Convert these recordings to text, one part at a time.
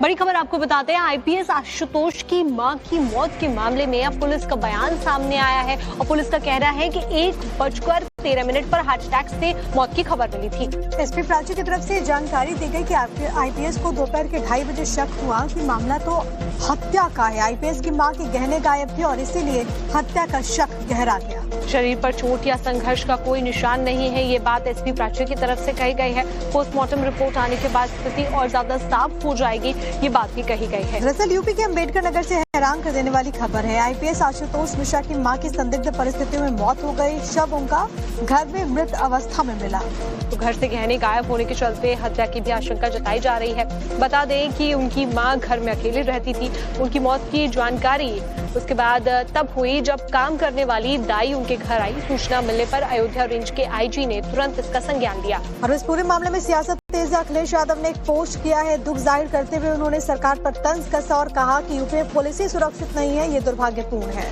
बड़ी खबर आपको बताते हैं, आईपीएस आशुतोष की मां की मौत के मामले में अब पुलिस का बयान सामने आया है और पुलिस का कहना है कि 1:13 पर हार्ट अटैक से मौत की खबर मिली थी। एसपी प्राची की तरफ से जानकारी दी गई कि आईपीएस को दोपहर के 2:30 बजे शक हुआ कि मामला तो हत्या का है। आईपीएस की मां के गहने गायब थे और इसीलिए हत्या का शक गहरा गया। शरीर पर चोट या संघर्ष का कोई निशान नहीं है, ये बात एसपी प्राची की तरफ से कही गई है। पोस्टमार्टम रिपोर्ट आने के बाद स्थिति और ज्यादा साफ हो जाएगी, ये बात भी कही गई है। दरअसल यूपी के अम्बेडकर नगर से हैरान कर देने वाली खबर है। आईपीएस आशुतोष मिश्रा की मां की संदिग्ध परिस्थितियों में मौत हो गई। शव उनका घर में मृत अवस्था में मिला। तो घर से गहने गायब होने के चलते हत्या की भी आशंका जताई जा रही है। बता दें कि उनकी मां घर में अकेली रहती थी। उनकी मौत की जानकारी उसके बाद तब हुई जब काम करने वाली दाई उनके घर आई। सूचना मिलने पर अयोध्या रेंज के आईजी ने तुरंत इसका संज्ञान लिया। और इस पूरे मामले में सियासत तेज अखिलेश यादव ने एक पोस्ट किया है। दुख जाहिर करते हुए उन्होंने सरकार पर तंज कसा और कहा कि यूपी पुलिस ही सुरक्षित नहीं है, ये दुर्भाग्यपूर्ण है।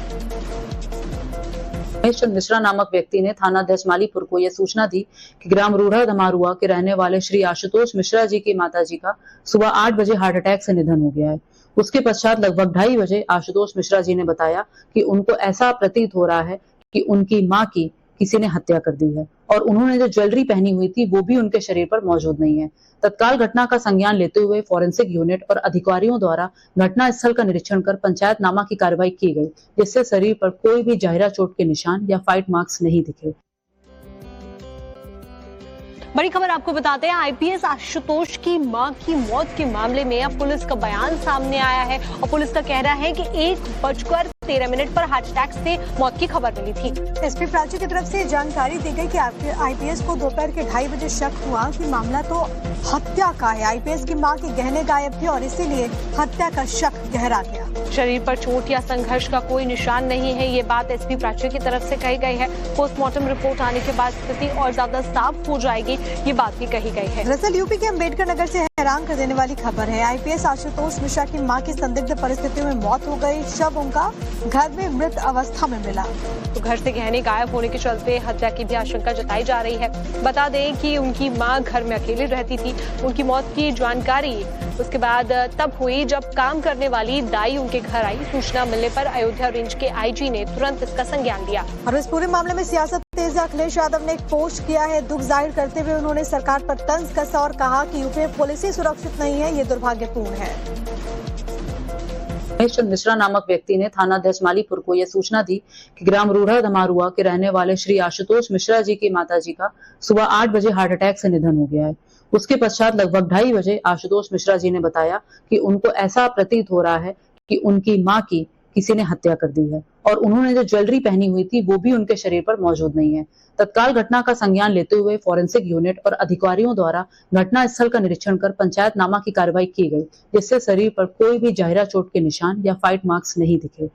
महेश चंद्र मिश्रा नामक व्यक्ति ने थाना दशमालीपुर को यह सूचना दी कि ग्राम रूढ़ा धमारुआ के रहने वाले श्री आशुतोष मिश्रा जी की माताजी का सुबह 8 बजे हार्ट अटैक से निधन हो गया है। उसके पश्चात लगभग 2:30 बजे आशुतोष मिश्रा जी ने बताया कि उनको ऐसा प्रतीत हो रहा है कि उनकी मां की किसी ने हत्या कर दी है और उन्होंने जो ज्वेलरी पहनी हुई थी वो भी उनके शरीर पर मौजूद नहीं है। तत्काल घटना का संज्ञान लेते हुए फॉरेंसिक यूनिट और अधिकारियों द्वारा घटना स्थल का निरीक्षण कर पंचायतनामा की कार्रवाई की गई, जिससे शरीर पर कोई भी जहरा चोट के निशान या फाइट मार्क्स नहीं दिखे। बड़ी खबर आपको बताते हैं, आईपीएस आशुतोष की मां की मौत के मामले में अब पुलिस का बयान सामने आया है और पुलिस का कहना है कि 1:13 पर हार्ट अटैक से मौत की खबर मिली थी। एसपी प्राची की तरफ से जानकारी दी गई कि आईपीएस को दोपहर के 2:30 बजे शक हुआ कि मामला तो हत्या का है। आईपीएस की मां के गहने गायब थे और इसीलिए हत्या का शक गहरा गया। शरीर पर चोट या संघर्ष का कोई निशान नहीं है, ये बात एसपी प्राची की तरफ से कही गई है। पोस्टमार्टम रिपोर्ट आने के बाद स्थिति और ज्यादा साफ हो जाएगी, ये बात भी कही गई है। दरअसल यूपी के अम्बेडकर नगर से हैरान कर देने वाली खबर है। आईपीएस आशुतोष मिश्रा की मां की संदिग्ध परिस्थितियों में मौत हो गई। शव उनका घर में मृत अवस्था में मिला। तो घर से गहने गायब होने के चलते हत्या की भी आशंका जताई जा रही है। बता दें कि उनकी मां घर में अकेली रहती थी। उनकी मौत की जानकारी उसके बाद तब हुई जब काम करने वाली दाई उनके घर आई। सूचना मिलने पर अयोध्या रेंज के आईजी ने तुरंत इसका संज्ञान लिया। और इस पूरे मामले में सियासत तेज अखिलेश यादव ने एक पोस्ट किया है। दुख जाहिर करते हुए उन्होंने सरकार पर तंज कसा और कहा कि यूपी पुलिस ही सुरक्षित नहीं है, ये दुर्भाग्यपूर्ण है। महेश चंद्र मिश्रा नामक व्यक्ति ने थाना दशमालीपुर को यह सूचना दी कि ग्राम रूढ़ा धमारुआ के रहने वाले श्री आशुतोष मिश्रा जी की माताजी का सुबह 8 बजे हार्ट अटैक से निधन हो गया है। उसके पश्चात लगभग 2:30 बजे आशुतोष मिश्रा जी ने बताया कि उनको ऐसा प्रतीत हो रहा है कि उनकी मां की किसी ने हत्या कर दी है और उन्होंने जो ज्वेलरी पहनी हुई थी वो भी उनके शरीर पर मौजूद नहीं है। तत्काल घटना का संज्ञान लेते हुए फॉरेंसिक यूनिट और अधिकारियों द्वारा घटना स्थल का निरीक्षण कर पंचायतनामा की कार्रवाई की गई, जिससे शरीर पर कोई भी जहरा चोट के निशान या फाइट मार्क्स नहीं दिखे।